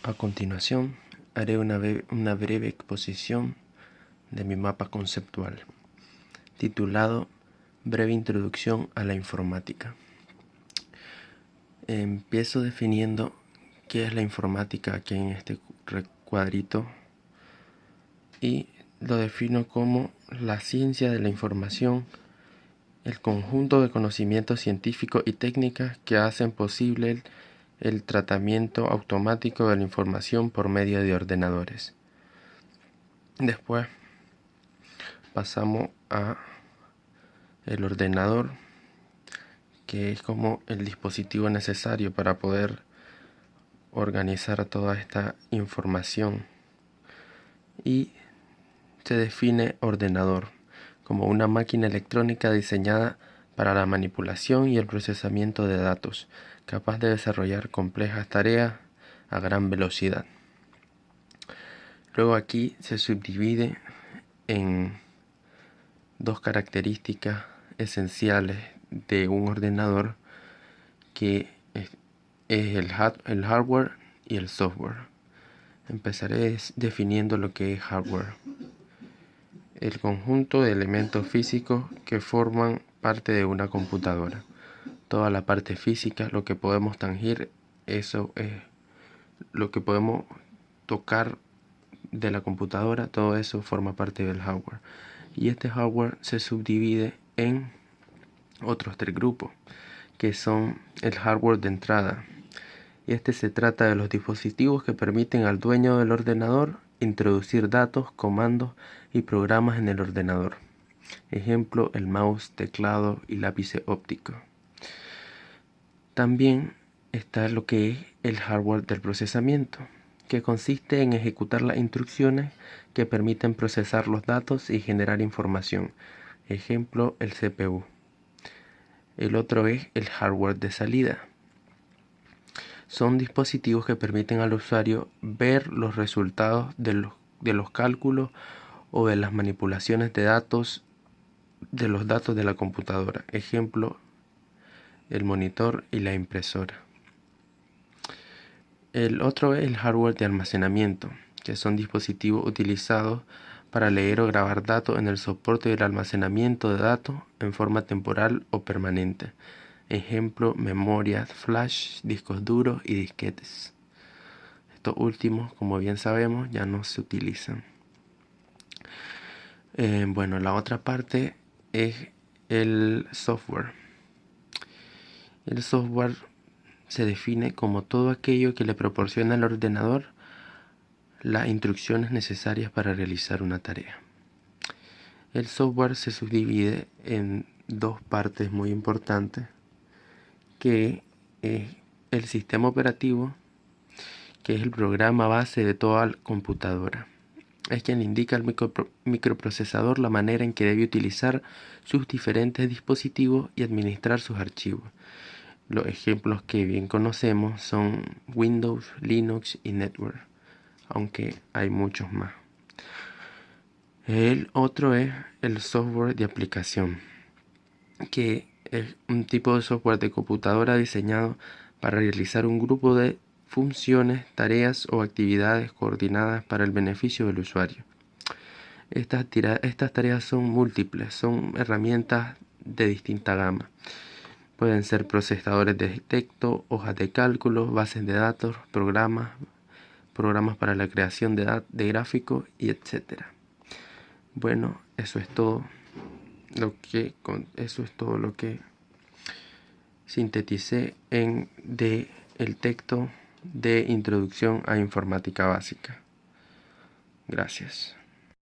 A continuación, haré una breve exposición de mi mapa conceptual, titulado Breve Introducción a la Informática. Empiezo definiendo qué es la informática aquí en este cuadrito y lo defino como la ciencia de la información, el conjunto de conocimientos científicos y técnicas que hacen posible el tratamiento automático de la información por medio de ordenadores. Después pasamos a el ordenador, que es como el dispositivo necesario para poder organizar toda esta información, y se define ordenador como una máquina electrónica diseñada para la manipulación y el procesamiento de datos, capaz de desarrollar complejas tareas a gran velocidad. Luego aquí se subdivide en dos características esenciales de un ordenador, que es el hardware y el software. Empezaré definiendo lo que es hardware: el conjunto de elementos físicos que forman parte de una computadora. Toda la parte física, lo que podemos tangir, eso es lo que podemos tocar de la computadora, todo eso forma parte del hardware. Y este hardware se subdivide en otros tres grupos, que son el hardware de entrada. Y se trata de los dispositivos que permiten al dueño del ordenador introducir datos, comandos y programas en el ordenador. Ejemplo, el mouse, teclado y lápiz óptico. También está lo que es el hardware del procesamiento, que consiste en ejecutar las instrucciones que permiten procesar los datos y generar información. Ejemplo, el CPU. El otro es el hardware de salida. Son dispositivos que permiten al usuario ver los resultados de los cálculos o de las manipulaciones de datos, de los datos de la computadora. Ejemplo, el monitor y la impresora. El otro es el hardware de almacenamiento, que son dispositivos utilizados para leer o grabar datos en el soporte del almacenamiento de datos en forma temporal o permanente. Ejemplo, memorias flash, discos duros y disquetes. Estos últimos, como bien sabemos, ya no se utilizan. La otra parte es el software. El software se define como todo aquello que le proporciona al ordenador las instrucciones necesarias para realizar una tarea. El software se subdivide en dos partes muy importantes, que es el sistema operativo, que es el programa base de toda computadora. Es quien indica al microprocesador la manera en que debe utilizar sus diferentes dispositivos y administrar sus archivos. Los ejemplos que bien conocemos son Windows, Linux y Network, aunque hay muchos más. El otro es el software de aplicación, que es un tipo de software de computadora diseñado para realizar un grupo de funciones, tareas o actividades coordinadas para el beneficio del usuario. Estas tareas son múltiples, son herramientas de distinta gama. Pueden ser procesadores de texto, hojas de cálculo, bases de datos, programas para la creación de gráficos y etc. Bueno, eso es todo lo que sinteticé el texto de Introducción a Informática Básica. Gracias.